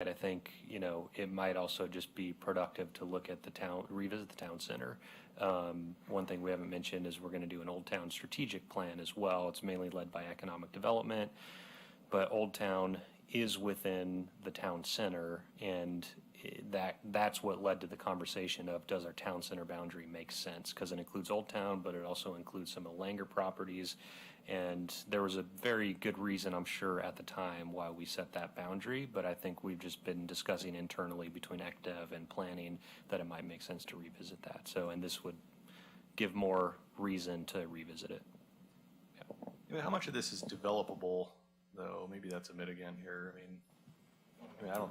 I think, it might also just be productive to look at revisit the town center. One thing we haven't mentioned is we're going to do an Old Town strategic plan as well. It's mainly led by economic development, but Old Town is within the town center, and that's what led to the conversation of, does our town center boundary make sense? Because it includes Old Town, but it also includes some of the Langer properties. And there was a very good reason, I'm sure, at the time why we set that boundary, but I think we've just been discussing internally between ECDev and planning that it might make sense to revisit that. So, and this would give more reason to revisit it. Yeah. How much of this is developable, though? Maybe that's a mitigant here. I mean, I don't.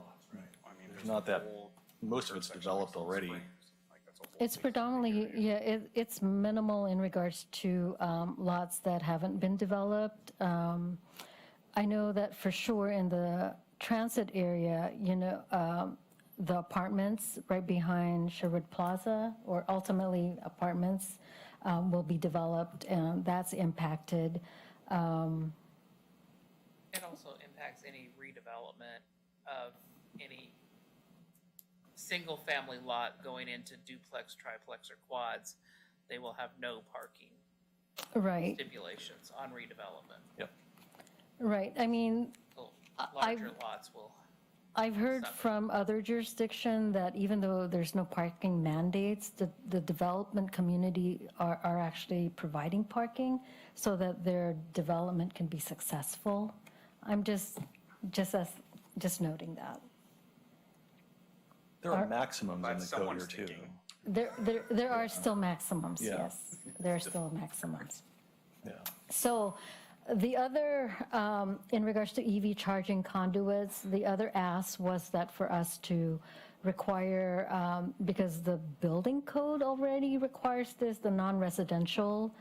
There's not that. Most of it's developed already. It's predominantly, it's minimal in regards to lots that haven't been developed. I know that for sure in the transit area, the apartments right behind Sherwood Plaza, or ultimately apartments, will be developed, and that's impacted. It also impacts any redevelopment of any single-family lot going into duplex, triplex, or quads. They will have no parking stipulations on redevelopment. Yep. Right. I mean, Larger lots will. I've heard from other jurisdictions that even though there's no parking mandates, the development community are actually providing parking so that their development can be successful. I'm just noting that. There are maximums in the code here too. There are still maximums, Yeah. yes. There are still maximums. Yeah. So the other, in regards to EV charging conduits, the other ask was that for us to require, because the building code already requires this, the non-residential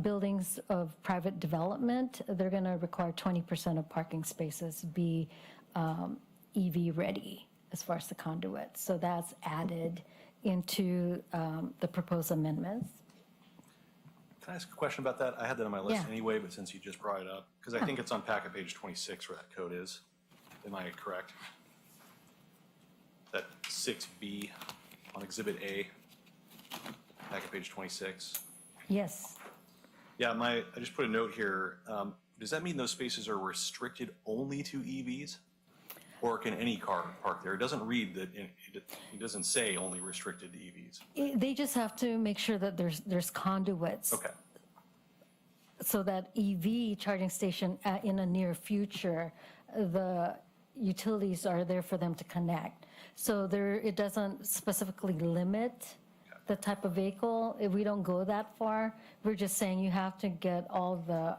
buildings of private development, they're going to require 20% of parking spaces be EV ready as far as the conduit. So that's added into the proposed amendments. Can I ask a question about that? I had that on my list Yeah. anyway, but since you just brought it up, because I think it's on packet page 26 where that code is. Am I correct? That 6B on Exhibit A, packet page 26. Yes. Yeah, I just put a note here. Does that mean those spaces are restricted only to EVs? Or can any car park there? It doesn't read that, it doesn't say only restricted to EVs. They just have to make sure that there's conduits. Okay. So that EV charging station in a near future, the utilities are there for them to connect. So it doesn't specifically limit the type of vehicle. If we don't go that far, we're just saying you have to get all the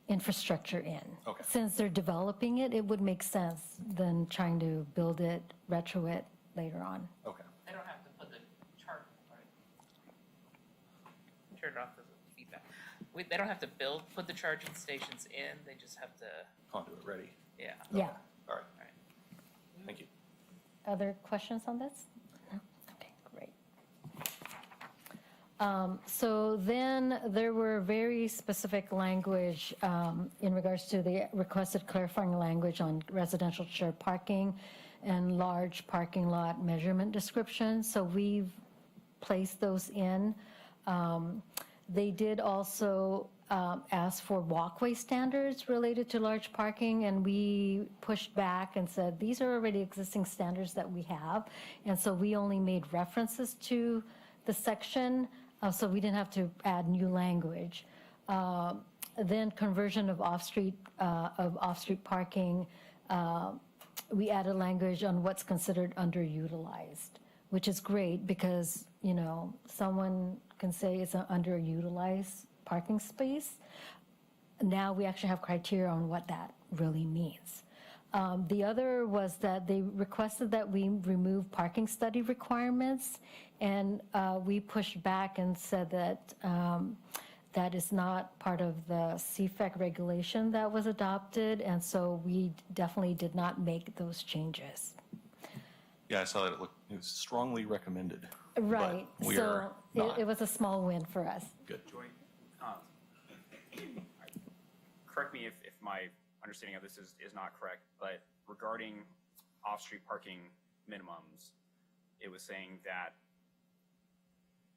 infrastructure in. Okay. Since they're developing it, it would make sense than trying to build it, retro it later on. Okay. They don't have to put the chart, right? Turn it off as a feedback. They don't have to put the charging stations in, they just have to, Conduit ready. yeah. Yeah. All right. Right. Thank you. Other questions on this? No? Okay, great. So then there were very specific language in regards to the requested clarifying language on residential shared parking and large parking lot measurement descriptions. So we've placed those in. They did also ask for walkway standards related to large parking, and we pushed back and said, these are already existing standards that we have. And so we only made references to the section, so we didn't have to add new language. Then conversion of off-street parking, we added language on what's considered underutilized, which is great because, someone can say it's an underutilized parking space. Now we actually have criteria on what that really means. The other was that they requested that we remove parking study requirements, and we pushed back and said that that is not part of the CFEC regulation that was adopted, and so we definitely did not make those changes. Yeah, I saw that it was strongly recommended. Right, but we so are not. it was a small win for us. Good. Joy, correct me if my understanding of this is not correct, but regarding off-street parking minimums, it was saying that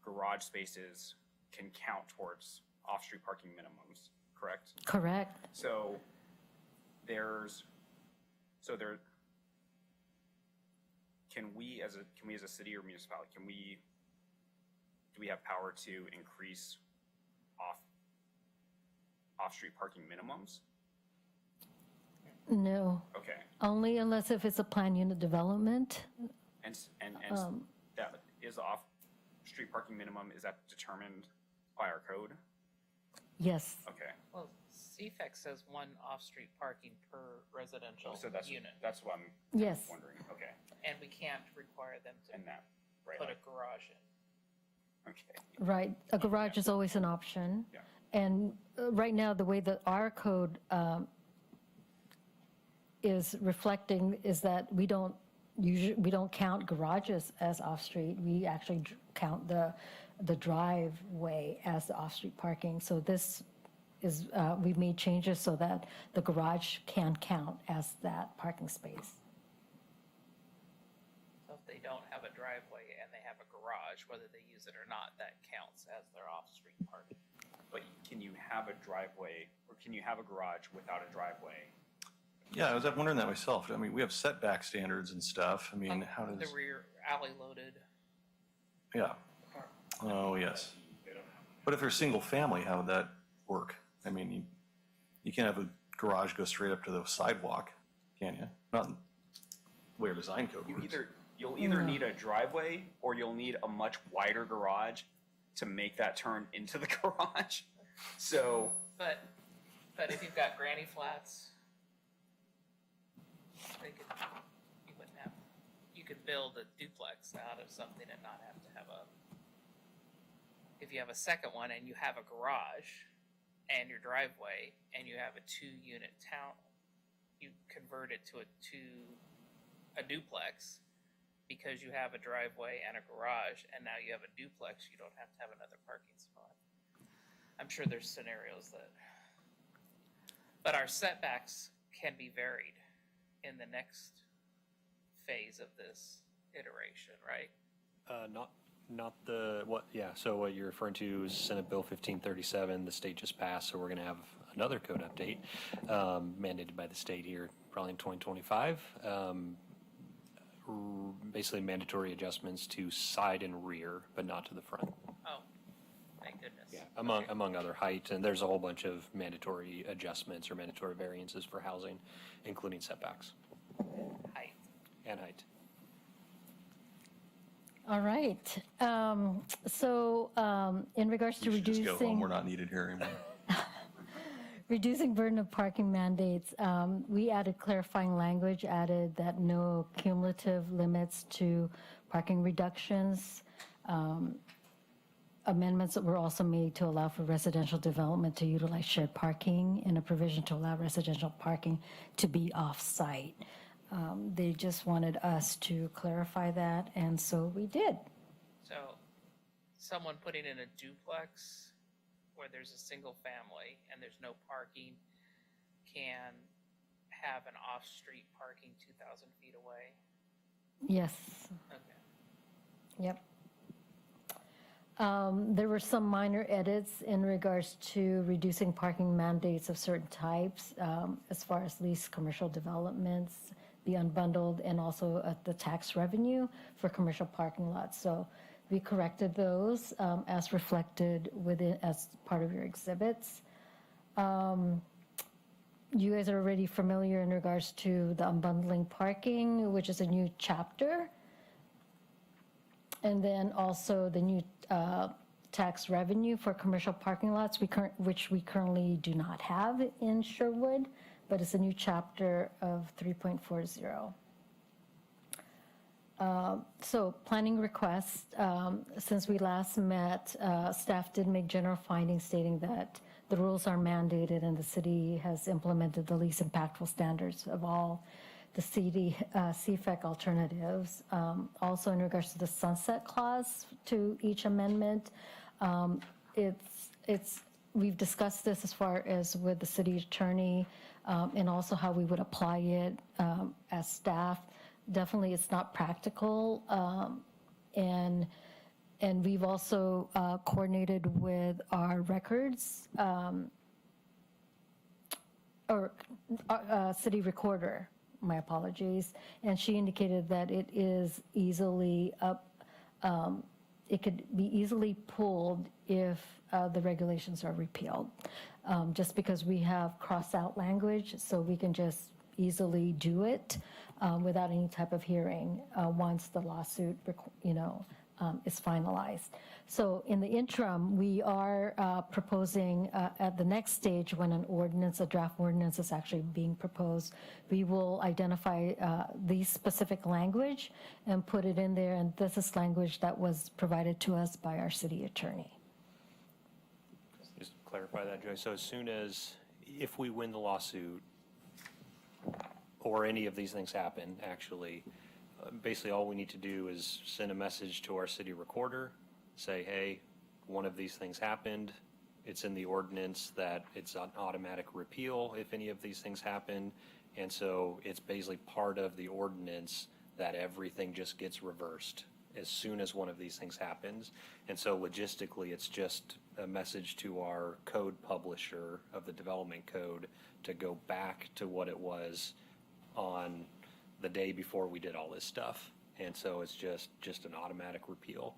garage spaces can count towards off-street parking minimums, correct? Correct. So can we as a city or municipality, do we have power to increase off-street parking minimums? No, Okay. only unless if it's a planned unit development. And that is the off-street parking minimum, is that determined by our code? Yes, Okay. Well, CFEC says one off-street parking per residential So that's, unit, that's what I'm yes, wondering. Okay. and we can't require them to And that, right. put a garage in. Okay. right. A garage is always an option. Yeah. And right now, the way that our code is reflecting is that we don't count garages as off-street. We actually count the driveway as the off-street parking. So this is, we've made changes so that the garage can count as that parking space. So if they don't have a driveway and they have a garage, whether they use it or not, that counts as their off-street parking. But can you have a driveway, or can you have a garage without a driveway? Yeah, I was wondering that myself. I mean, we have setback standards and stuff. I mean, how does, The rear alley loaded. yeah. Oh, yes. But if they're single family, how would that work? I mean, you can't have a garage go straight up to the sidewalk, can you? Not in the way our design code works. You'll either need a driveway or you'll need a much wider garage to make that turn into the garage. So, But if you've got granny flats, you could build a duplex out of something and not have to have if you have a second one and you have a garage and your driveway and you have a 2-unit town, you convert it to a duplex because you have a driveway and a garage, and now you have a duplex, you don't have to have another parking spot. I'm sure there's scenarios but our setbacks can be varied in the next phase of this iteration, right? Not the, so what you're referring to is Senate Bill 1537, the state just passed, so we're going to have another code update mandated by the state here, probably in 2025. Basically mandatory adjustments to side and rear, but not to the front. Oh, thank goodness. Yeah, among other height, and there's a whole bunch of mandatory adjustments or mandatory variances for housing, including setbacks Height. and height. All right. So in regards to We should just go home. reducing, We're not needed here anymore. reducing burden of parking mandates, we added clarifying language, added that no cumulative limits to parking reductions. Amendments that were also made to allow for residential development to utilize shared parking, and a provision to allow residential parking to be off-site. They just wanted us to clarify that, and so we did. So someone putting in a duplex where there's a single family and there's no parking can have an off-street parking 2,000 feet away? Yes. Okay. Yep. There were some minor edits in regards to reducing parking mandates of certain types, as far as leased commercial developments, the unbundled, and also the tax revenue for commercial parking lots. So we corrected those as reflected within, as part of your exhibits. You guys are already familiar in regards to the unbundling parking, which is a new chapter. And then also the new tax revenue for commercial parking lots, which we currently do not have in Sherwood, but it's a new chapter of 3.40. So planning requests, since we last met, staff did make general findings stating that the rules are mandated and the city has implemented the least impactful standards of all the CFEC alternatives. Also in regards to the sunset clause to each amendment, we've discussed this as far as with the city attorney, and also how we would apply it as as staff, definitely it's not practical. And we've also coordinated with our records or city recorder, my apologies, and she indicated that it is easily it could be easily pulled if the regulations are repealed, just because we have cross-out language, so we can just easily do it without any type of hearing once the lawsuit, is finalized. So in the interim, we are proposing at the next stage when a draft ordinance is actually being proposed, we will identify the specific language and put it in there, and this is language that was provided to us by our city attorney. Just clarify that, Joy. So as soon as, if we win the lawsuit, or any of these things happen, actually, basically all we need to do is send a message to our city recorder, say, hey, one of these things happened. It's in the ordinance that it's an automatic repeal if any of these things happen. And so it's basically part of the ordinance that everything just gets reversed as soon as one of these things happens. And so logistically, it's just a message to our code publisher of the development code to go back to what it was on the day before we did all this stuff. And so it's just an automatic repeal,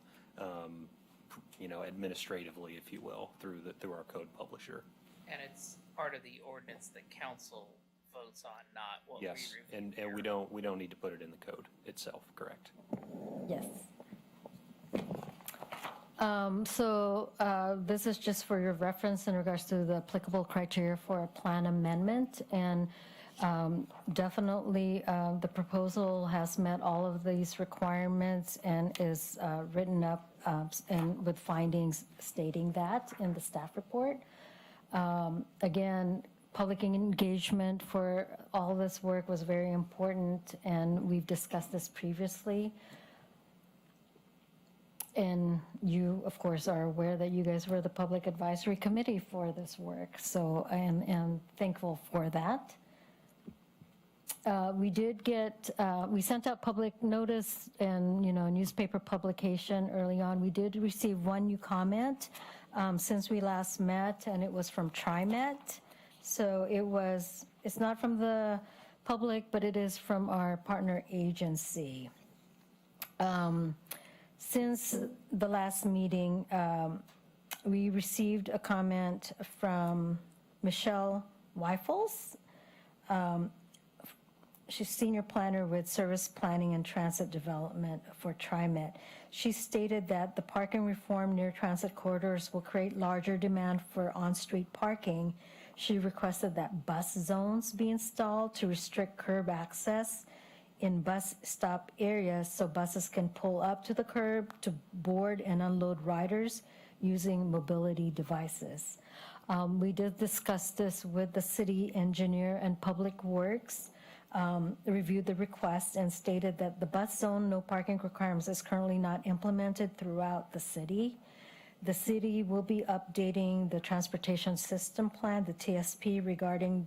administratively, if you will, through our code publisher. And it's part of the ordinance that council votes on, not what we Yes, review. and we don't need to put it in the code itself, correct? Yes. This is just for your reference in regards to the applicable criteria for a plan amendment, and definitely the proposal has met all of these requirements and is written up and with findings stating that in the staff report. Again, public engagement for all this work was very important, and we've discussed this previously. And you, of course, are aware that you guys were the public advisory committee for this work, so and thankful for that. We did get, we sent out public notice and, newspaper publication early on. We did receive one new comment since we last met, and it was from TriMet. So it's not from the public, but it is from our partner agency. Since the last meeting, we received a comment from Michelle Weifels. She's senior planner with Service Planning and Transit Development for TriMet. She stated that the parking reform near transit corridors will create larger demand for on-street parking. She requested that bus zones be installed to restrict curb access in bus stop areas so buses can pull up to the curb to board and unload riders using mobility devices. We did discuss this with the city engineer and Public Works. Reviewed the request and stated that the bus zone no parking requirements is currently not implemented throughout the city. The city will be updating the transportation system plan, the TSP, regarding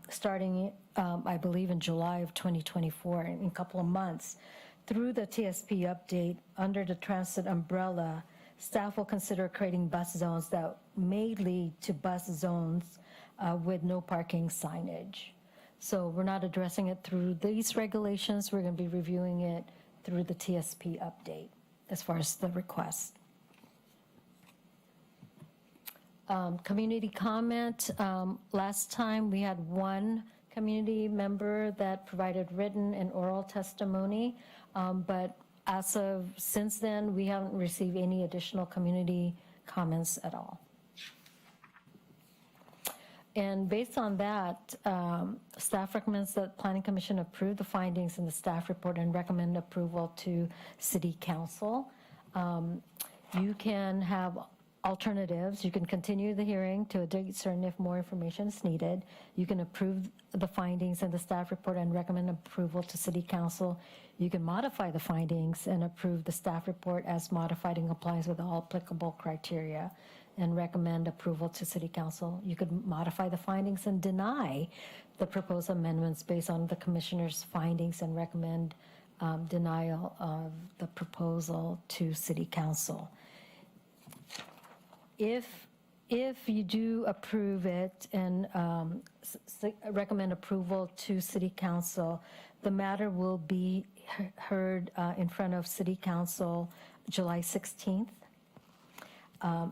starting, I believe, in July of 2024, in a couple of months. Through the TSP update, under the transit umbrella, staff will consider creating bus zones that may lead to bus zones with no parking signage. So we're not addressing it through these regulations. We're going to be reviewing it through the TSP update as far as the request. Community comment. Last time we had one community member that provided written and oral testimony, but as of since then, we haven't received any additional community comments at all. And based on that, staff recommends that Planning Commission approve the findings in the staff report and recommend approval to City Council. You can have alternatives. You can continue the hearing to a date certain if more information is needed. You can approve the findings in the staff report and recommend approval to City Council. You can modify the findings and approve the staff report as modified in compliance with all applicable criteria. and recommend approval to city council. You could modify the findings and deny the proposed amendments based on the commissioner's findings and recommend denial of the proposal to city council. If you do approve it and recommend approval to city council, the matter will be heard in front of city council July 16th,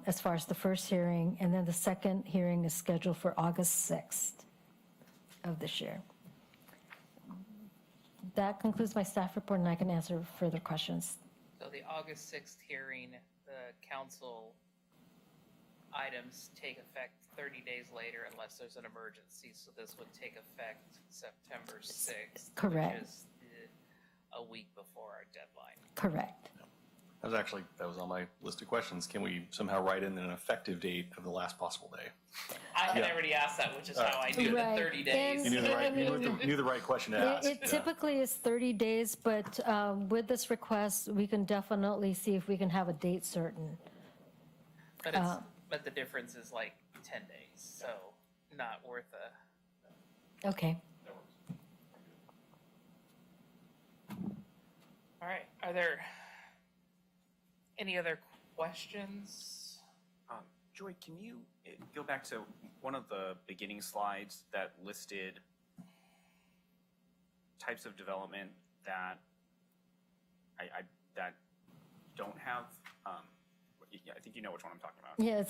as far as the first hearing, and then the second hearing is scheduled for August 6th of this year. That concludes my staff report, and I can answer further questions. So the August 6th hearing, the council items take effect 30 days later unless there's an emergency. So this would take effect September 6th. Correct. Which is a week before our deadline. Correct. That was on my list of questions. Can we somehow write in an effective date of the last possible day? I had Yeah. already asked that, which is how I knew Right. the 30 days. And- You knew the right question to ask. It typically is 30 days, but with this request, we can definitely see if we can have a date certain. But but the difference is like 10 days, so not worth a. Okay. All right. Are there any other questions? Joy, can you go back to one of the beginning slides that listed types of development that that don't have? I think you know which one I'm talking about. Yeah,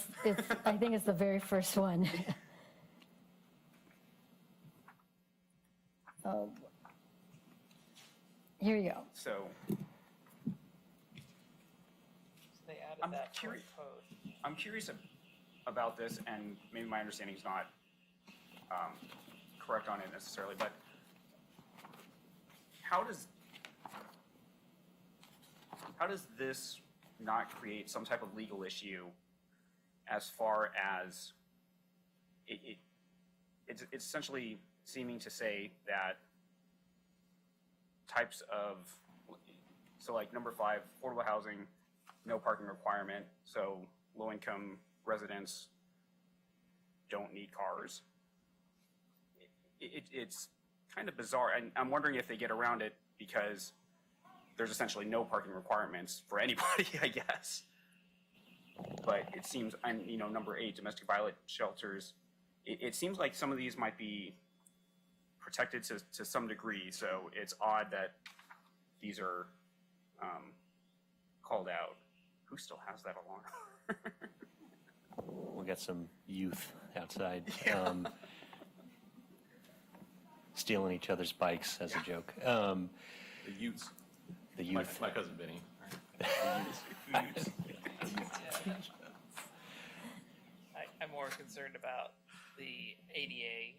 I think it's the very first one. Here you go. So They added I'm that curious. code. I'm curious about this, and maybe my understanding is not correct on it necessarily, but how does this not create some type of legal issue as far as it's essentially seeming to say that types of, so like number 5, affordable housing, no parking requirement, so low-income residents don't need cars. It's kind of bizarre, and I'm wondering if they get around it because there's essentially no parking requirements for anybody, I guess. But it seems, and number 8, domestic violence shelters, it seems like some of these might be protected to some degree, so it's odd that these are called out. Who still has that alarm? We got some youth outside stealing each other's bikes as a joke. The youths. The youth. My cousin Benny. I'm more concerned about the ADA.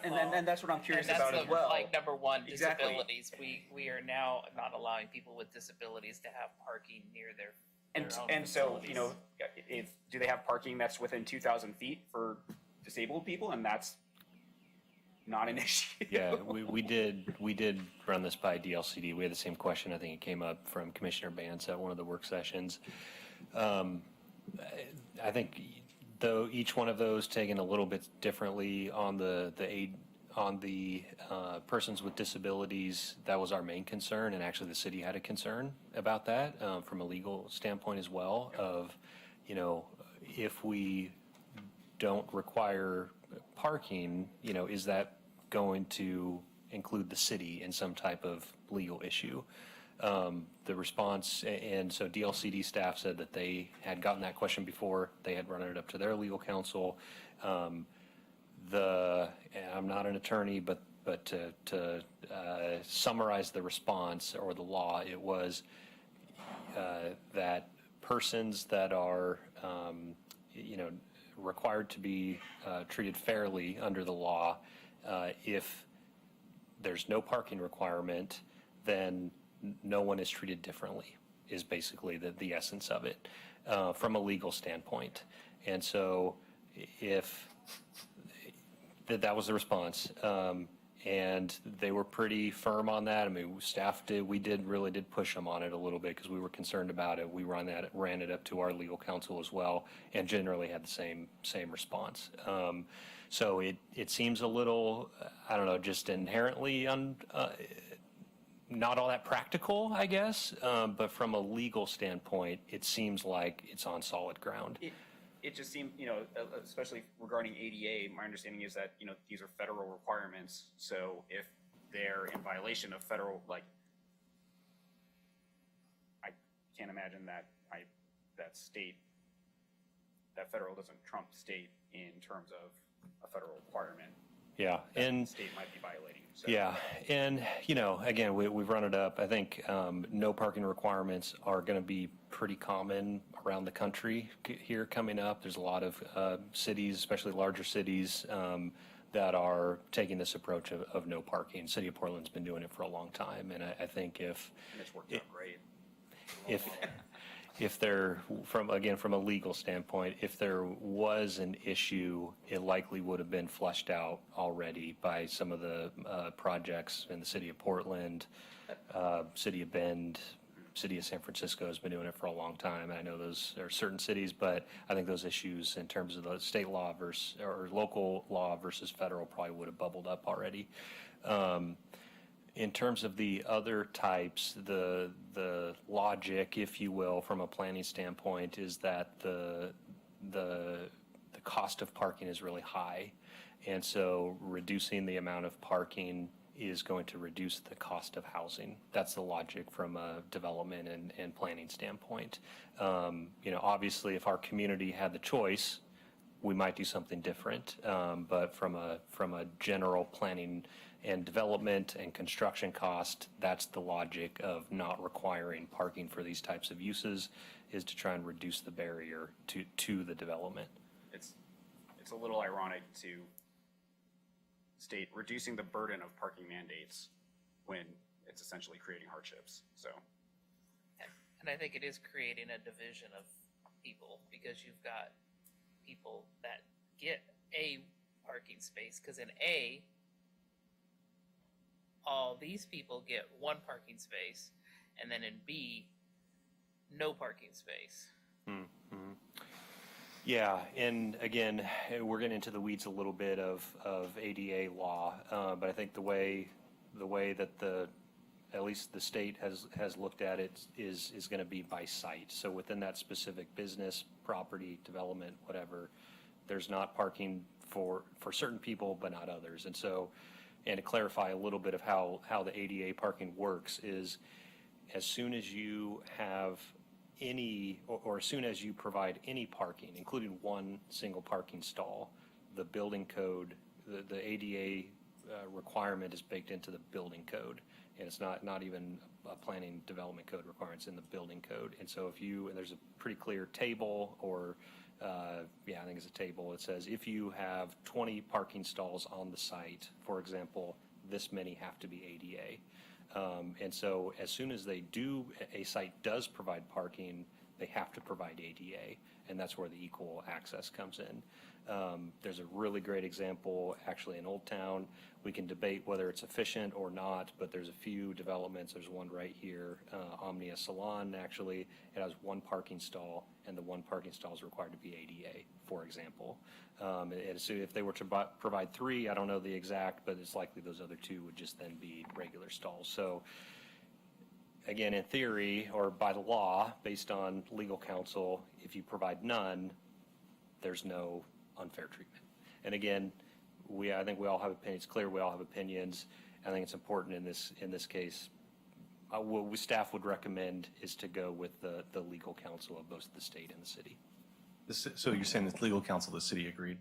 And that's what I'm curious And that's about as the, well. like number 1, Exactly. disabilities. We are now not allowing people with disabilities to have parking near their own And so, facilities. do they have parking that's within 2,000 feet for disabled people, and that's not an issue? Yeah, we did run this by DLCD. We had the same question. I think it came up from Commissioner Bance at one of the work sessions. I think though each one of those taken a little bit differently on the persons with disabilities, that was our main concern, and actually the city had a concern about that from a legal standpoint as well. Of if we don't require parking, is that going to include the city in some type of legal issue? The response, and so DLCD staff said that they had gotten that question before. They had run it up to their legal counsel. I'm not an attorney, but to summarize the response or the law, it was that persons that are required to be treated fairly under the law, if there's no parking requirement, then no one is treated differently, is basically the essence of it from a legal standpoint. And so if that was the response. And they were pretty firm on that. I mean, staff did, really did push them on it a little bit because we were concerned about it. We ran it up to our legal counsel as well, and generally had the same response. So it seems a little, I don't know, just inherently not all that practical, I guess. But from a legal standpoint, it seems like it's on solid ground. It just seemed, especially regarding ADA, my understanding is that, these are federal requirements. So if they're in violation of federal, I can't imagine that that federal doesn't trump state in terms of a federal requirement. Yeah, and state might be violating. So. yeah, and again, we've run it up. I think no parking requirements are going to be pretty common around the country here coming up. There's a lot of cities, especially larger cities, that are taking this approach of no parking. City of Portland's been doing it for a long time, and I think and it's worked out great. if there, from a legal standpoint, if there was an issue, it likely would have been fleshed out already by some of the projects in the city of Portland, city of Bend, city of San Francisco has been doing it for a long time. I know those are certain cities, but I think those issues in terms of the state law versus or local law versus federal probably would have bubbled up already. In terms of the other types, the logic, if you will, from a planning standpoint, is that the cost of parking is really high, and so reducing the amount of parking is going to reduce the cost of housing. That's the logic from a development and planning standpoint. Obviously, if our community had the choice, we might do something different. But from a general planning and development and construction cost, that's the logic of not requiring parking for these types of uses, is to try and reduce the barrier to the development. It's a little ironic to state reducing the burden of parking mandates when it's essentially creating hardships. So, and I think it is creating a division of people because you've got people that get a parking space because in A, all these people get one parking space, and then in B, no parking space. Mm-hmm. Yeah, and again, we're getting into the weeds a little bit of ADA law, but I think the way that at least the state has looked at it is going to be by site. So within that specific business, property, development, whatever, there's not parking for certain people, but not others. And so, and to clarify a little bit of how the ADA parking works is, as soon as you have any, or as soon as you provide any parking, including one single parking stall, the building code, the ADA requirement is baked into the building code, and it's not even a planning development code requirement, it's in the building code. And so and there's a pretty clear table, or I think it's a table. It says if you have 20 parking stalls on the site, for example, this many have to be ADA. And so as soon as a site does provide parking, they have to provide ADA, and that's where the equal access comes in. There's a really great example actually in Old Town. We can debate whether it's efficient or not, but there's a few developments. There's one right here, Omnia Salon, actually. It has one parking stall, and the one parking stall is required to be ADA, for example. And so if they were to provide 3, I don't know the exact, but it's likely those other 2 would just then be regular stalls. So again, in theory, or by the law, based on legal counsel, if you provide none, there's no unfair treatment. And again, I think we all have opinions. It's clear we all have opinions. I think it's important in this case. What staff would recommend is to go with the legal counsel of both the state and the city. So you're saying that legal counsel of the city agreed?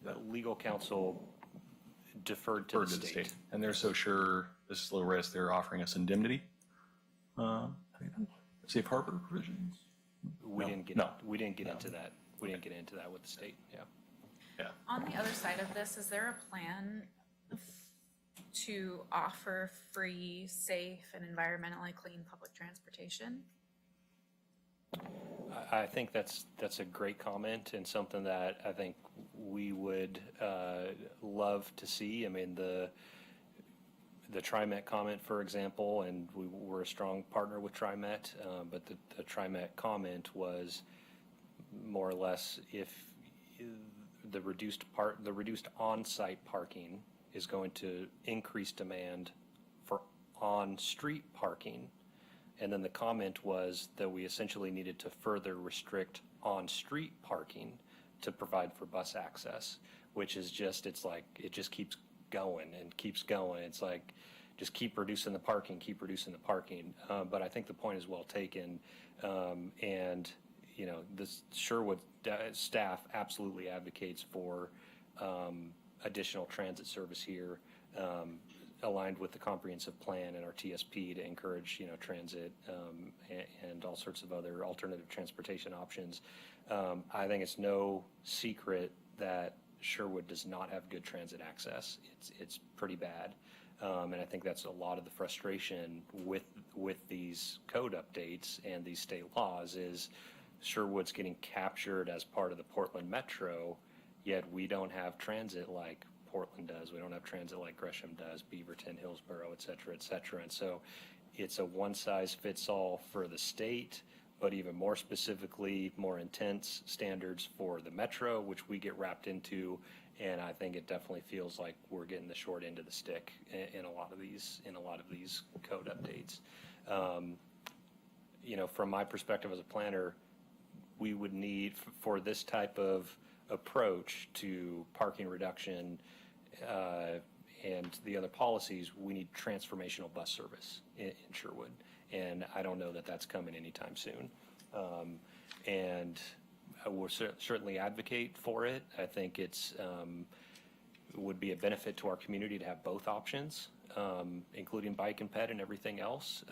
The legal counsel deferred to the state. And they're so sure this is low risk, they're offering us indemnity? Safe harbor provisions? We didn't get into that. We didn't get into that with the state, yeah. On the other side of this, is there a plan to offer free, safe, and environmentally clean public transportation? I think that's a great comment, and something that I think we would love to see. I mean, the TriMet comment, for example, and we're a strong partner with TriMet, but the TriMet comment was more or less if the reduced on-site parking is going to increase demand for on-street parking. And then the comment was that we essentially needed to further restrict on-street parking to provide for bus access, which is just, it's like, it just keeps going and keeps going. It's like, just keep reducing the parking, keep reducing the parking. But I think the point is well taken. And, you know, the Sherwood staff absolutely advocates for additional transit service here, aligned with the comprehensive plan and our TSP to encourage, you know, transit and all sorts of other alternative transportation options. I think it's no secret that Sherwood does not have good transit access. It's pretty bad. And I think that's a lot of the frustration with these code updates and these state laws is Sherwood's getting captured as part of the Portland Metro, yet we don't have transit like Portland does. We don't have transit like Gresham does, Beaverton, Hillsborough, et cetera, et cetera. And so it's a one-size-fits-all for the state, but even more specifically, more intense standards for the Metro, which we get wrapped into. And I think it definitely feels like we're getting the short end of the stick in a lot of these code updates. You know, from my perspective as a planner, we would need for this type of approach to parking reduction and the other policies, we need transformational bus service in Sherwood. And I don't know that that's coming anytime soon. And we'll certainly advocate for it. I think it would be a benefit to our community to have both options, including bike and ped and everything else.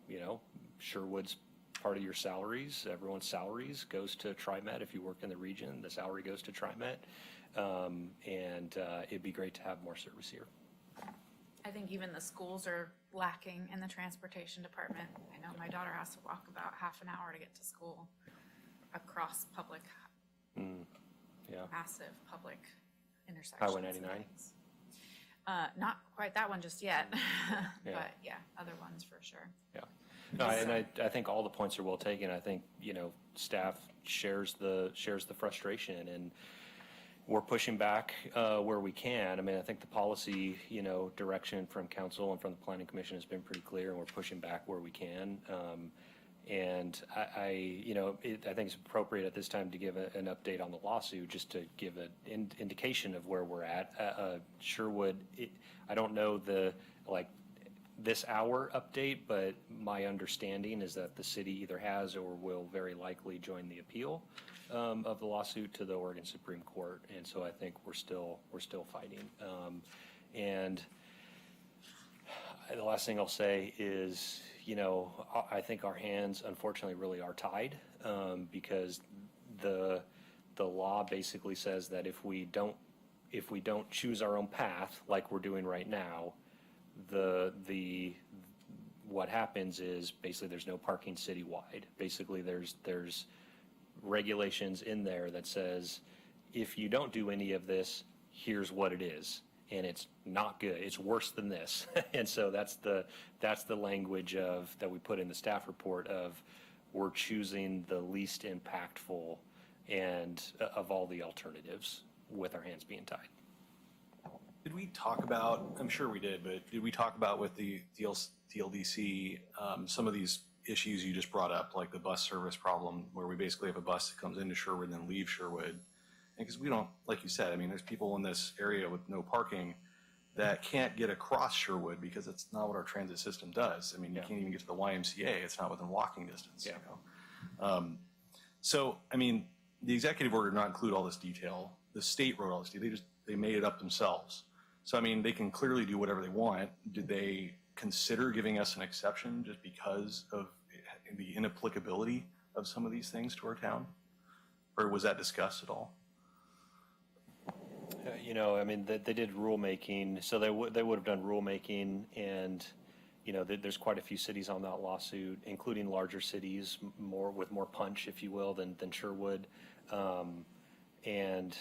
You know, Sherwood's part of your salaries, everyone's salaries goes to TriMet. If you work in the region, the salary goes to TriMet. And it'd be great to have more service here. I think even the schools are lacking in the transportation department. I know my daughter has to walk about half an hour to get to school across public, Yeah. massive public intersections. Highway and 99? things. Not quite that one just yet, Yeah. but yeah, other ones for sure. Yeah. No, and I think all the points are well taken. I think, you know, staff shares the frustration, and we're pushing back where we can. I mean, I think the policy, you know, direction from council and from the planning commission has been pretty clear, and we're pushing back where we can. And you know, I think it's appropriate at this time to give an update on the lawsuit, just to give an indication of where we're at. Sherwood, I don't know this hour update, but my understanding is that the city either has or will very likely join the appeal of the lawsuit to the Oregon Supreme Court. And so I think we're still fighting. And the last thing I'll say is, you know, I think our hands unfortunately really are tied, because the law basically says that if we don't choose our own path like we're doing right now, what happens is basically there's no parking citywide. Basically there's regulations in there that says if you don't do any of this, here's what it is. And it's not good. It's worse than this. And so that's the language that we put in the staff report of we're choosing the least impactful and of all the alternatives with our hands being tied. Did we talk about, I'm sure we did, but did we talk about with the TLDC some of these issues you just brought up, like the bus service problem, where we basically have a bus that comes into Sherwood and then leaves Sherwood? Because we don't, like you said, I mean, there's people in this area with no parking that can't get across Sherwood because it's not what our transit system does. I mean, you can't even get to the YMCA. It's not within walking distance. Yeah. You know? So, I mean, the executive order did not include all this detail. The state wrote all this detail. They made it up themselves. So, I mean, they can clearly do whatever they want. Did they consider giving us an exception just because of the inapplicability of some of these things to our town? Or was that discussed at all? You know, I mean, they did rulemaking, so they would have done rulemaking, and you know, there's quite a few cities on that lawsuit, including larger cities, with more punch, if you will, than Sherwood, and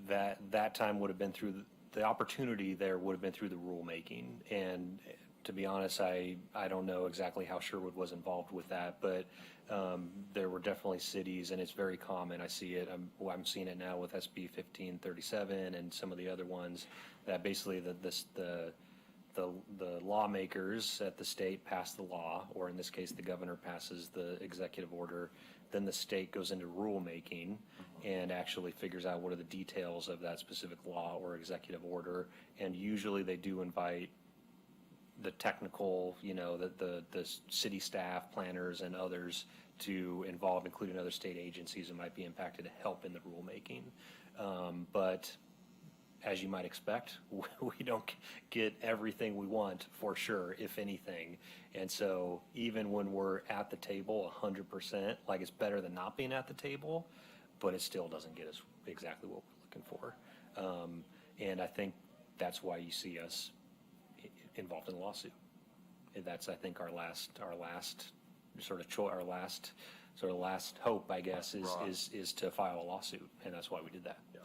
that time would have been through the opportunity there would have been through the rulemaking. And to be honest, I don't know exactly how Sherwood was involved with that, but there were definitely cities, and it's very common. I see it. I'm seeing it now with SB 1537 and some of the other ones that basically the lawmakers at the state pass the law, or in this case, the governor passes the executive order. Then the state goes into rulemaking and actually figures out what are the details of that specific law or executive order. And usually they do invite the technical, the city staff, planners, and others to involve, including other state agencies that might be impacted, to help in the rulemaking. But as you might expect, we don't get everything we want, for sure, if anything. And so even when we're at the table 100%, like, it's better than not being at the table, but it still doesn't get us exactly what we're looking for. And I think that's why you see us involved in the lawsuit. And that's, I think, our last hope, I guess, is to file a lawsuit, and that's why we did that. Yeah.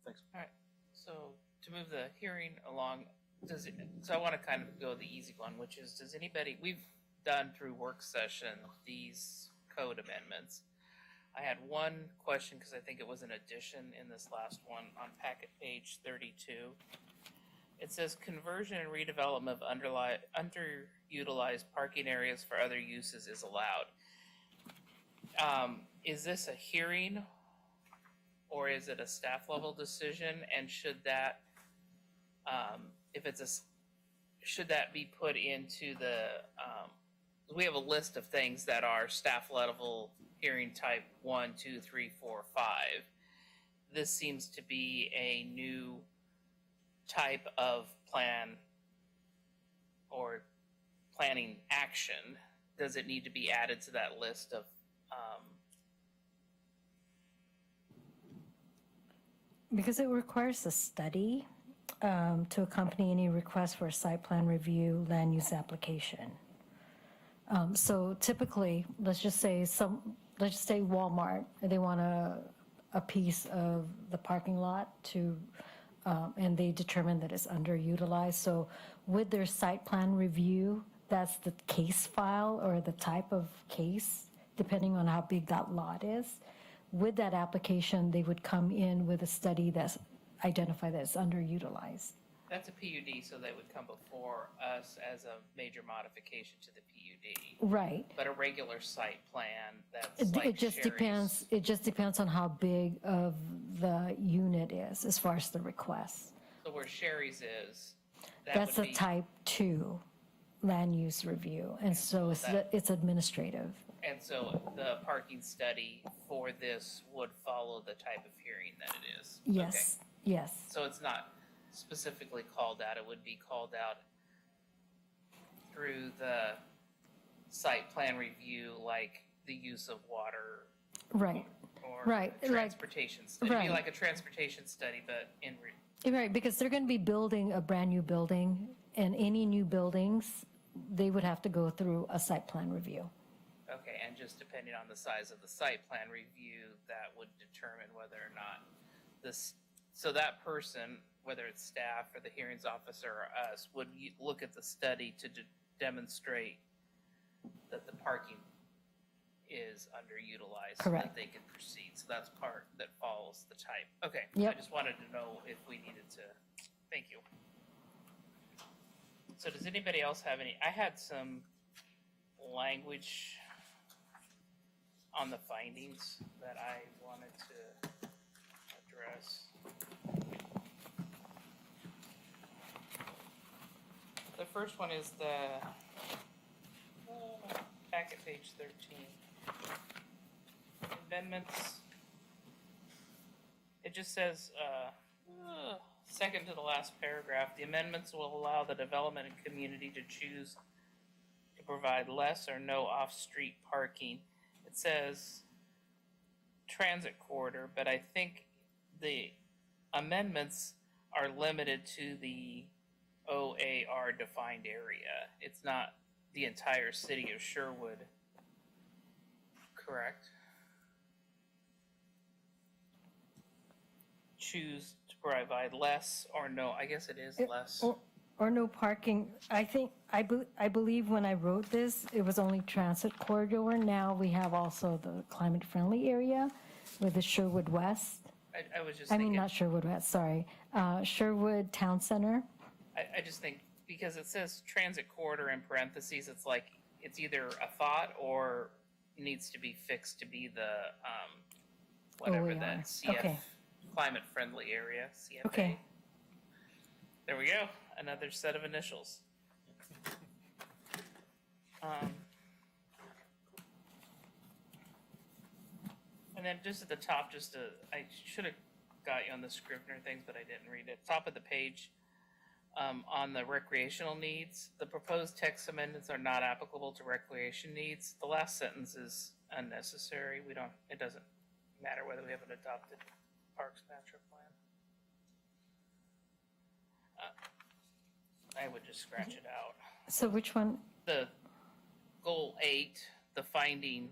Thanks. All right, so to move the hearing along, so I want to kind of go the easy one, which is, we've done through work session these code amendments. I had one question, because I think it was an addition in this last one on packet page 32. It says conversion and redevelopment of underutilized parking areas for other uses is allowed. Is this a hearing, or is it a staff level decision? And should that, should that be put into we have a list of things that are staff level hearing type 1, 2, 3, 4, 5. This seems to be a new type of plan or planning action. Does it need to be added to that list of Because it requires a study to accompany any request for a site plan review land use application. So typically, let's just say Walmart, they want a piece of the parking lot and they determine that it's underutilized. So with their site plan review, that's the case file or the type of case, depending on how big that lot is. With that application, they would come in with a study that's identified that it's underutilized. That's a PUD, so they would come before us as a major modification to the PUD. Right. But a regular site plan, that's It like just Sherry's. depends. It just depends on how big of the unit is as far as the request. So where Sherry's is, That's would a be, type 2 land use review, and so it's administrative. and so the parking study for this would follow the type of hearing that it is. Yes. Okay. Yes. So it's not specifically called out, it would be called out through the site plan review, like the use of water Right. or Right, like- transportation study. It'd be right. like a transportation study, but in Right, because they're going to be building a brand new building, and any new buildings, they would have to go through a site plan review. okay, and just depending on the size of the site plan review, that would determine whether or not this, so that person, whether it's staff or the hearings officer or us, would look at the study to demonstrate that the parking is underutilized, so that Correct. they can proceed. So that's part that follows the type. Okay, I Yep. just wanted to know if we needed to, thank you. So does anybody else have any, I had some language on the findings that I wanted to address. The first one is the packet page 13. Amendments. It just says, second to the last paragraph, the amendments will allow the development and community to choose to provide less or no off-street parking. It says transit corridor, but I think the amendments are limited to the OAR defined area. It's not the entire city of Sherwood, correct? Choose to provide less or no, I guess it is less. Or no parking. I believe when I wrote this, it was only transit corridor. Now we have also the climate-friendly area with the Sherwood West. I was just I mean, thinking, not Sherwood West, sorry. Sherwood Town Center. I just think, because it says transit corridor in parentheses, it's like, it's either a thought or needs to be fixed to be the, whatever we that are. CF, Okay. climate-friendly area, CFA. Okay. There we go, another set of initials. And then just at the top, I should have got you on the Scrivener things, but I didn't read it. Top of the page, on the recreational needs, the proposed text amendments are not applicable to recreation needs. The last sentence is unnecessary. It doesn't matter whether we have an adopted Parks Master Plan. I would just scratch it out. So which one? The goal 8, the finding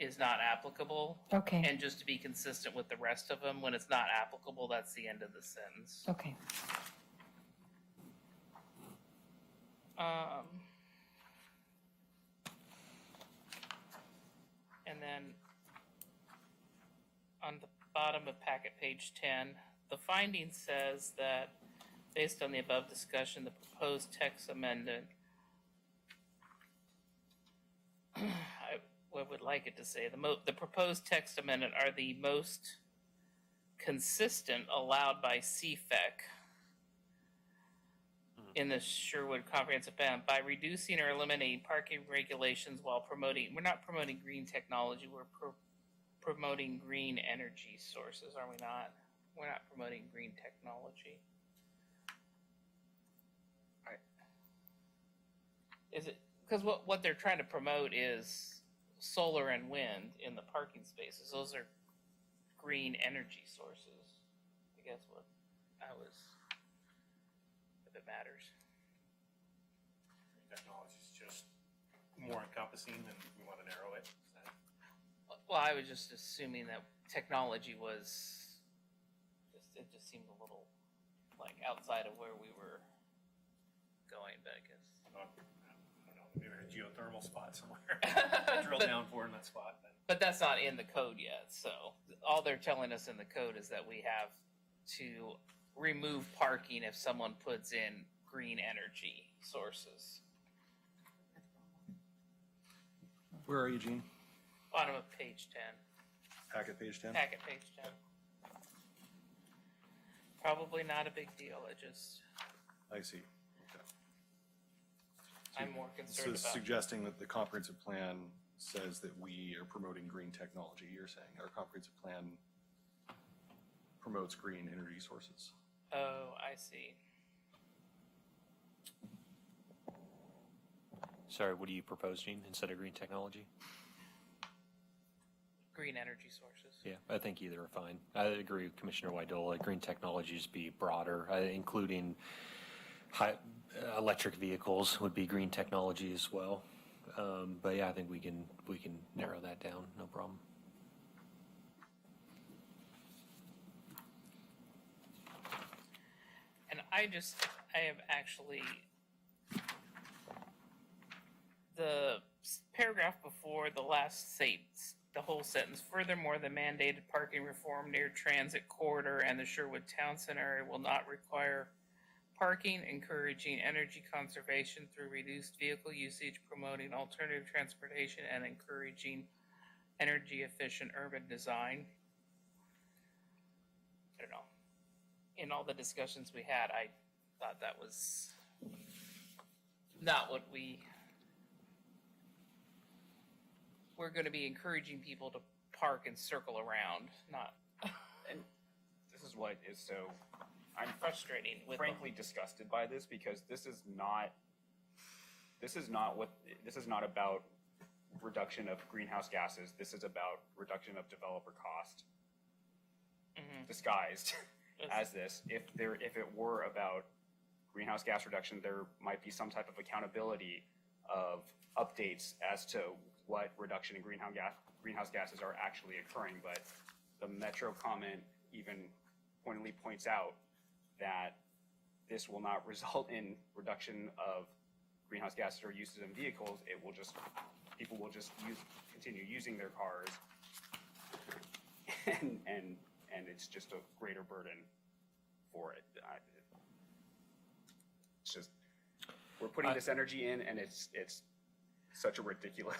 is not applicable. Okay. And just to be consistent with the rest of them, when it's not applicable, that's the end of the sentence. Okay. And then on the bottom of packet page 10, the finding says that based on the above discussion, the proposed text amendment, I would like it to say, the proposed text amendment are the most consistent allowed by CFEC in the Sherwood Comprehensive Plan by reducing or eliminating parking regulations while promoting, we're not promoting green technology, we're promoting green energy sources, are we not? We're not promoting green technology. Is it, because what they're trying to promote is solar and wind in the parking spaces. Those are green energy sources. I guess what I was, if it matters. Technology is just more encompassing and we want to narrow it. Well, I was just assuming that technology was it just seemed a little like outside of where we were going, but I guess. I don't know, maybe a geothermal spot somewhere. Drill down for in that spot. But that's not in the code yet, so all they're telling us in the code is that we have to remove parking if someone puts in green energy sources. Where are you, Gene? Bottom of page 10, Packet page 10? packet page 10. Probably not a big deal, I see. Okay. I'm more So concerned it's about. suggesting that the comprehensive plan says that we are promoting green technology, you're saying. Our comprehensive plan promotes green energy sources. Oh, I see. Sorry, what are you proposing instead of green technology? Green energy sources. Yeah, I think either are fine. I agree with Commissioner Wydola. Green technologies be broader, including electric vehicles would be green technology as well. But yeah, I think we can narrow that down, no problem. And I have actually, the paragraph before the last states, the whole sentence, furthermore, the mandated parking reform near transit corridor and the Sherwood Town Center area will not require parking, encouraging energy conservation through reduced vehicle usage, promoting alternative transportation, and encouraging energy efficient urban design. I don't know. In all the discussions we had, I thought that was not what we're going to be encouraging people to park and circle around, not. And this is what is so, I'm frustrating with frankly disgusted by this because this is not about reduction of greenhouse gases. This is about reduction of developer cost disguised as this. If it were about greenhouse gas reduction, there might be some type of accountability of updates as to what reduction in greenhouse gases are actually occurring. But the Metro comment even pointedly points out that this will not result in reduction of greenhouse gases or uses in vehicles. It will just, people will just continue using their cars, and it's just a greater burden for it. It's just, we're putting this energy in, and it's such a ridiculous.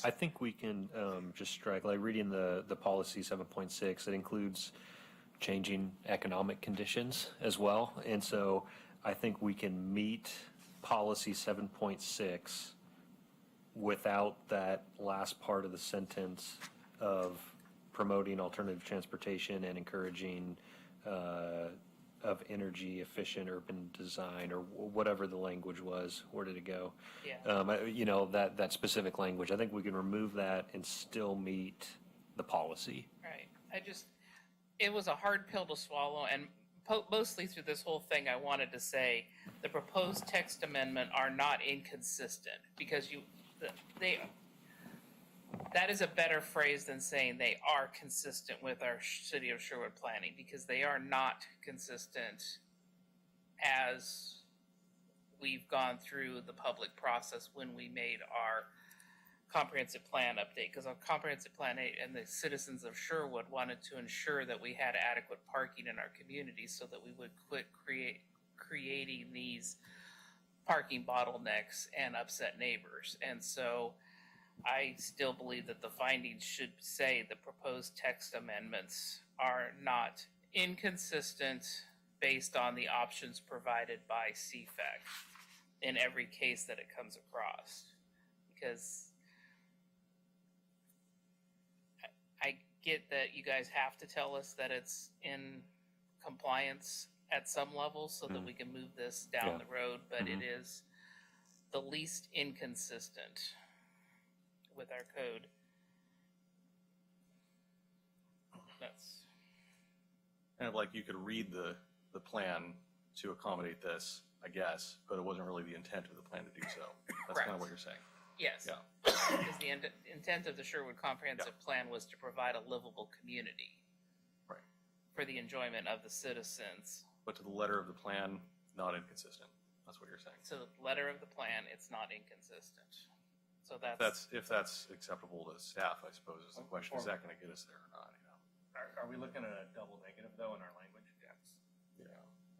I think we can just strike, like reading the policy 7.6, it includes changing economic conditions as well. And so I think we can meet policy 7.6 without that last part of the sentence of promoting alternative transportation and encouraging of energy efficient urban design, or whatever the language was. Where did it go? Yeah. You know, that specific language. I think we can remove that and still meet the policy. Right. It was a hard pill to swallow, and mostly through this whole thing, I wanted to say the proposed text amendment are not inconsistent, because that is a better phrase than saying they are consistent with our City of Sherwood planning, because they are not consistent as we've gone through the public process when we made our comprehensive plan update, because our comprehensive plan and the citizens of Sherwood wanted to ensure that we had adequate parking in our community so that we would quit creating these parking bottlenecks and upset neighbors. And so I still believe that the findings should say the proposed text amendments are not inconsistent based on the options provided by CFAC in every case that it comes across. Because I get that you guys have to tell us that it's in compliance at some level so that we can move this down the road, but it is the least inconsistent with our code. That's Kind of like you could read the plan to accommodate this, I guess, but it wasn't really the intent of the plan to do so. That's kind of what you're saying. yes. Yeah. Because the intent of the Sherwood Comprehensive Plan was to provide a livable community Right. for the enjoyment of the citizens. But to the letter of the plan, not inconsistent. That's what you're saying. So the letter of the plan, it's not inconsistent. So that's If that's acceptable to staff, I suppose, is the question. Is that going to get us there or not? You know? Are we looking at a double negative though in our language? Yes. Yeah.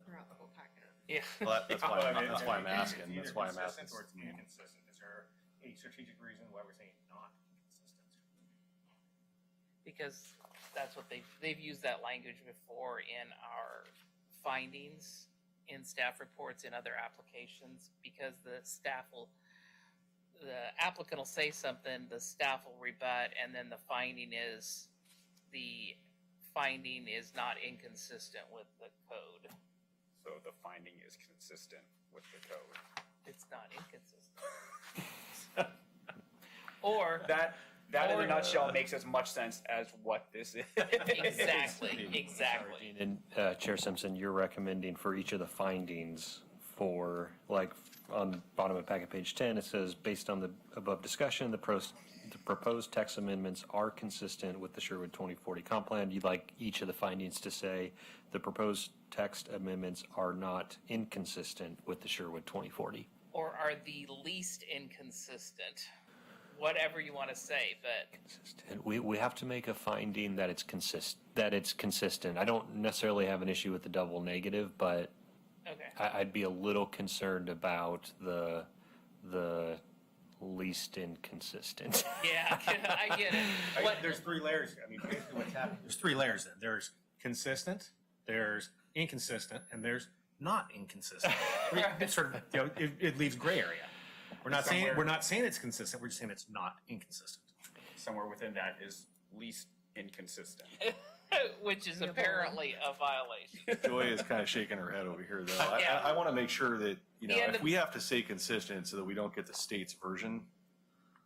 Throughout the whole packet. yeah. Well, that's why I'm asking. It's That's why I'm either asking. consistent or it's inconsistent. Is there a strategic reason why we're saying not inconsistent? Because that's what they've used that language before in our findings, in staff reports, in other applications, because the applicant will say something, the staff will rebut, and then the finding is not inconsistent with the code. So the finding is consistent with the code. It's not inconsistent. Or That in a nutshell makes as much sense as what this is. exactly. And Chair Simpson, you're recommending for each of the findings for, like, on the bottom of packet page 10, it says, based on the above discussion, the proposed text amendments are consistent with the Sherwood 2040 comp plan. You'd like each of the findings to say the proposed text amendments are not inconsistent with the Sherwood 2040. Or are the least inconsistent. Whatever you want to say, but Consistent. We have to make a finding that it's consistent. I don't necessarily have an issue with the double negative, but okay. I'd be a little concerned about the least inconsistent. Yeah, I get it. There's three layers. I mean, basically what's happening, there's three layers then. There's consistent, there's inconsistent, and there's not inconsistent. It's sort of, you know, it leaves gray area. We're not saying it's consistent, we're just saying it's not inconsistent. Somewhere within that is least inconsistent. Which is apparently a violation. Joy is kind of shaking her head over here, though. Yeah. I want to make sure that, you know, Yeah, if we have to stay consistent so that we don't get the state's version,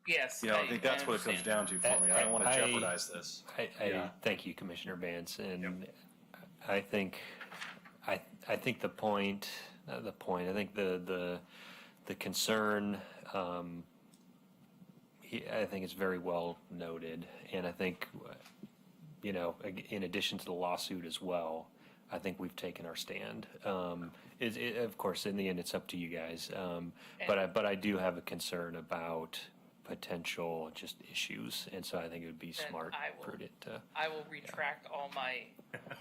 Yes. you know, I think that's what it comes understand. down to for me. I don't want to jeopardize this. I thank you, Commissioner Vance, and I think the point, I think the concern, I think it's very well noted, and I think, you know, in addition to the lawsuit as well, I think we've taken our stand. Of course, in the end, it's up to you guys. But I do have a concern about potential just issues, and so I think it would be Then smart, I will- prudent to. I will retract all my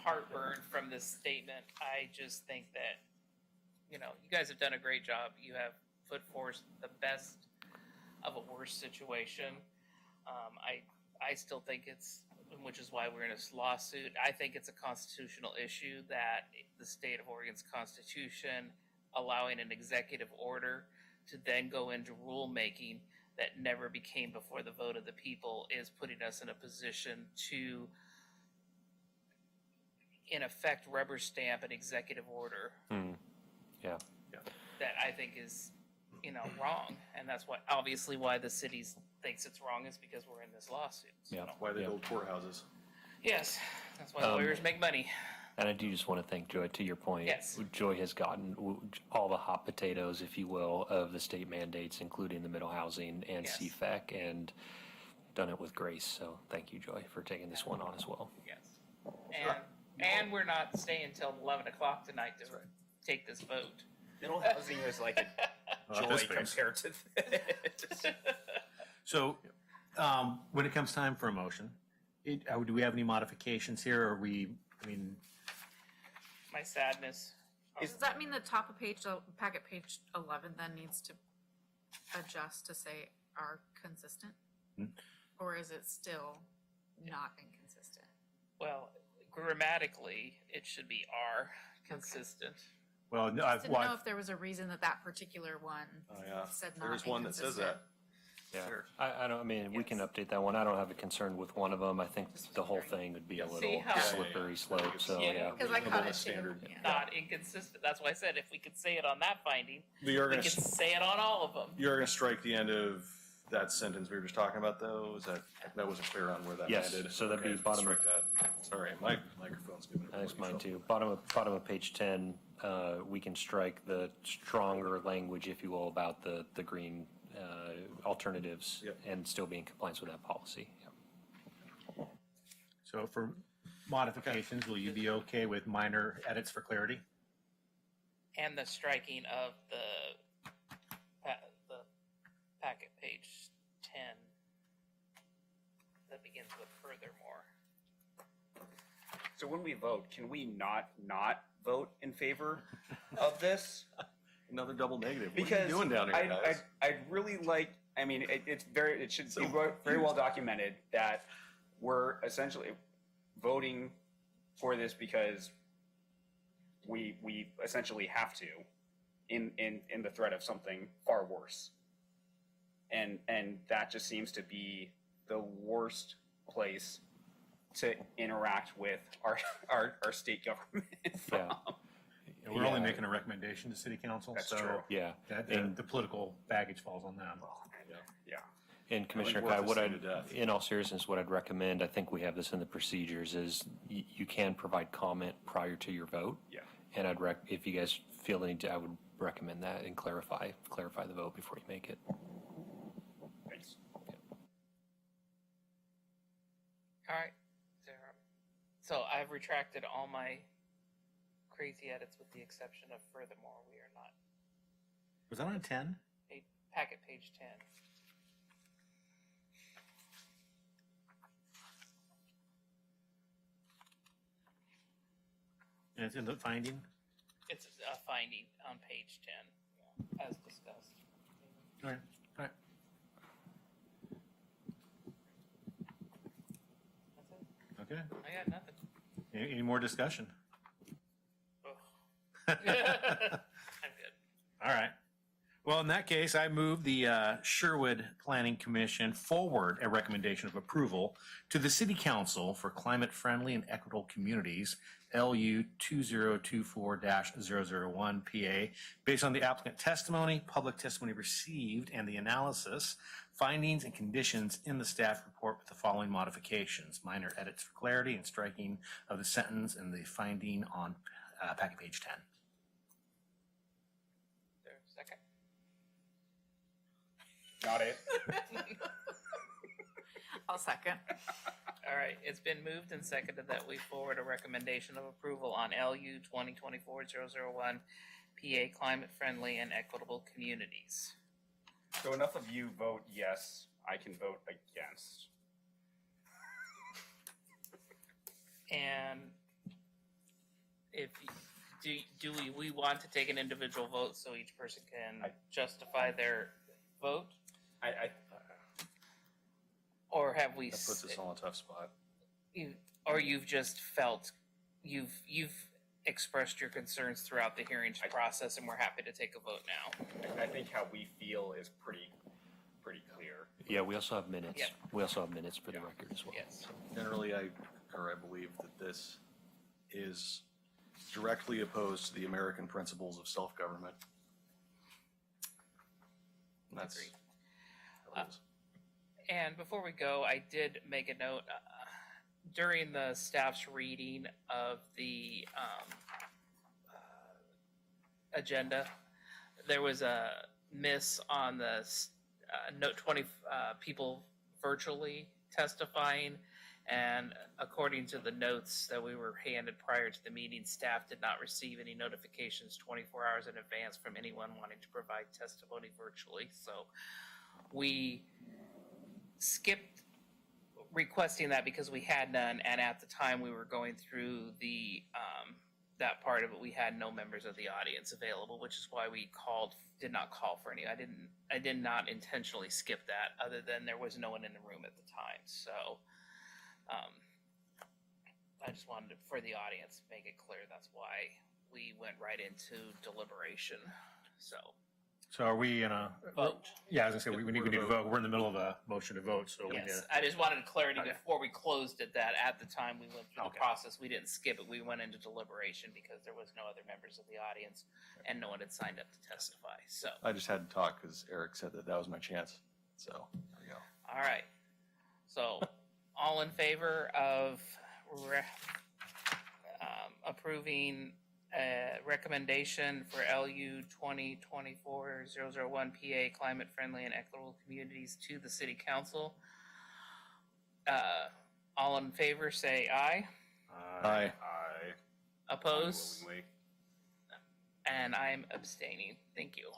heartburn from this statement. I just think that, you guys have done a great job. You have put forth the best of a worse situation. I still think which is why we're in this lawsuit. I think it's a constitutional issue that the state of Oregon's constitution allowing an executive order to then go into rulemaking that never became before the vote of the people is putting us in a position to, in effect, rubber stamp an executive order Yeah. that I think is, wrong. And that's obviously why the city thinks it's wrong is because we're in this lawsuit. So. Yeah. Why they build courthouses. Yes, that's why lawyers make money. And I do just want to thank Joy, to your point. Yes. Joy has gotten all the hot potatoes, if you will, of the state mandates, including the middle housing and Yes. CFEC, and done it with grace. So thank you, Joy, for taking this one on as well. Yes. And we're not staying till 11 o'clock tonight to take this vote. Middle housing is like a joy this space. compared to this. So, when it comes time for a motion, do we have any modifications here, or My sadness. Does that mean the top of packet page 11 then needs to adjust to say are consistent? Or is it still not inconsistent? Well, grammatically, it should be R, consistent. well, no, Didn't know if there was a reason that particular one Oh, yeah. said not There's one that says that. Yeah. Sure. We can update that one. I don't have a concern with one of them. I think the whole thing would be a See little how- slippery slope, so, Yeah. yeah. Because I Above caught the it too. standard. Yeah. Not inconsistent. That's why I said if we could say it on that finding, You're we gonna, could say it on all of them. you're gonna strike the end of that sentence we were just talking about, though? That wasn't clear on where that Yes, landed? so that'd be Okay, bottom of- strike that. Sorry, my microphone's giving it. That's mine too. Bottom of page 10, we can strike the stronger language, if you will, about the green alternatives Yep. and still be in compliance with that policy. Yep. So for modifications, will you be okay with minor edits for clarity? And the striking of the packet page 10 that begins with furthermore. So when we vote, can we not vote in favor of this? Another double negative. What are Because you doing down here, guys? I'd really like, it should So be very well documented that we're essentially voting for this because we essentially have to in the threat of something far worse. And that just seems to be the worst place to interact with our state government from. Yeah. And we're only Yeah. making a recommendation to city council, That's so true. Yeah. the political baggage falls on them. Yeah. And Commissioner worth Kai, this what thing to death. in all seriousness, what I'd recommend, I think we have this in the procedures, is you can provide comment prior to your vote. Yeah. And if you guys feel the need to, I would recommend that and clarify the vote before you make it. Thanks. All right. So I've retracted all my crazy edits with the exception of furthermore. We are not. Was that on 10? Packet page 10. And it's in the finding? It's a finding on page 10, as discussed. All right, all right. That's it. Okay. I got nothing. Any more discussion? Ugh. I'm good. All right. Well, in that case, I move the Sherwood Planning Commission forward a recommendation of approval to the City Council for climate-friendly and equitable communities, LU 2024-001 PA, based on the applicant testimony, public testimony received, and the analysis, findings, and conditions in the staff report with the following modifications: minor edits for clarity and striking of the sentence and the finding on packet page 10. There, second. Got it. I'll second. All All right, it's been moved and seconded that we forward a recommendation of approval on LU 2024-001, PA Climate Friendly and Equitable Communities. So enough of you vote yes, I can vote against. And if, do we want to take an individual vote so each person can justify their vote? Or have we? That puts us all in a tough spot. Or you've just felt, you've expressed your concerns throughout the hearings process, and we're happy to take a vote now. I think how we feel is pretty clear. Yeah, we also have minutes. Yeah. We also have minutes for the record as well. Yes. Generally, I believe that this is directly opposed to the American principles of self-government. And that's Agreed. how it is. And before we go, I did make a note during the staff's reading of the agenda. There was a miss on the note 20 people virtually testifying, and according to the notes that we were handed prior to the meeting, staff did not receive any notifications 24 hours in advance from anyone wanting to provide testimony virtually. So we skipped requesting that because we had none, and at the time we were going through the that part of it, we had no members of the audience available, which is why we did not call for any. I did not intentionally skip that, other than there was no one in the room at the time. So I just wanted to, for the audience, make it clear that's why we went right into deliberation. So are we in a Vote. Yeah, I was gonna say we need to vote. We're in the middle of a motion to vote, so we need Yes, to. I just wanted clarity Okay. before we closed it, that at the time we went through the Okay. process, we didn't skip it, we went into deliberation because there was no other members of the audience and no one had signed up to testify, so. I just had to talk because Eric said that was my chance. So there we go. All right, so all in favor of approving recommendation for LU 2024-001 PA Climate Friendly and Equitable Communities to the City Council? All in favor, say aye. Aye. Opposed? Unwillingly. And I'm abstaining. Thank you.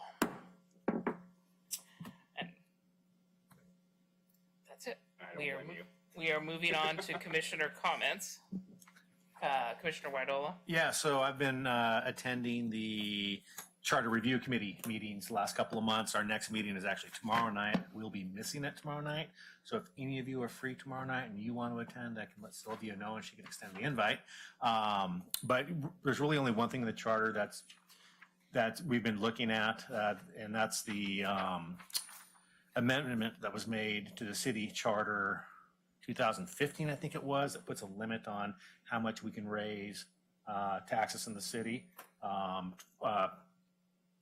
And that's it. I don't We are, blame you. we are moving on to commissioner comments. Commissioner Widola? Yeah, so I've been attending the Charter Review Committee meetings the last couple of months. Our next meeting is actually tomorrow night. We'll be missing it tomorrow night. So if any of you are free tomorrow night and you want to attend, I can let Sylvia know and she can extend the invite. But there's really only one thing in the charter that we've been looking at, and that's the amendment that was made to the city charter 2015, I think it was, that puts a limit on how much we can raise taxes in the city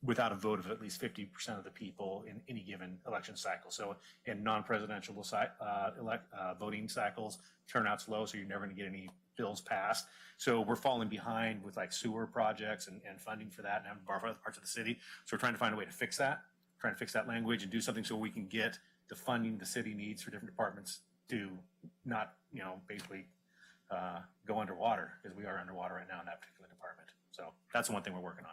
without a vote of at least 50% of the people in any given election cycle. So in non-presidential voting cycles, turnout's low, so you're never going to get any bills passed. So we're falling behind with like sewer projects and funding for that, and having to borrow from other parts of the city. So we're trying to find a way to fix that, language and do something so we can get the funding the city needs for different departments to not, basically go underwater, because we are underwater right now in that particular department. So that's the one thing we're working on.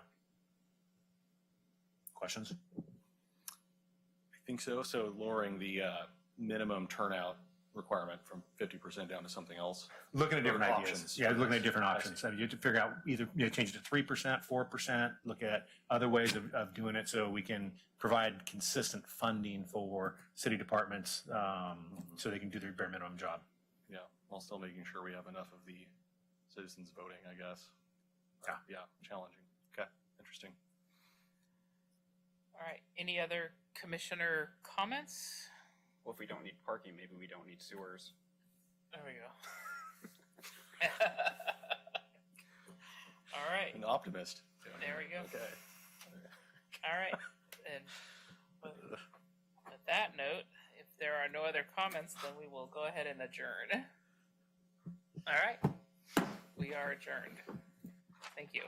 Questions? I think so. So lowering the minimum turnout requirement from 50% down to something else. Looking at different Options. ideas. Yeah, looking at different I see. options. So you have to figure out either, change it to 3%, 4%, look at other ways of doing it so we can provide consistent funding for city departments so they can do their bare minimum job. Yeah, while still making sure we have enough of the citizens voting, I guess. Yeah. Yeah, challenging. Okay, interesting. All right, any other commissioner comments? Well, if we don't need parking, maybe we don't need sewers. There we go. All right, An optimist. there we go. Okay. All right, and with that note, if there are no other comments, then we will go ahead and adjourn. All right, we are adjourned. Thank you.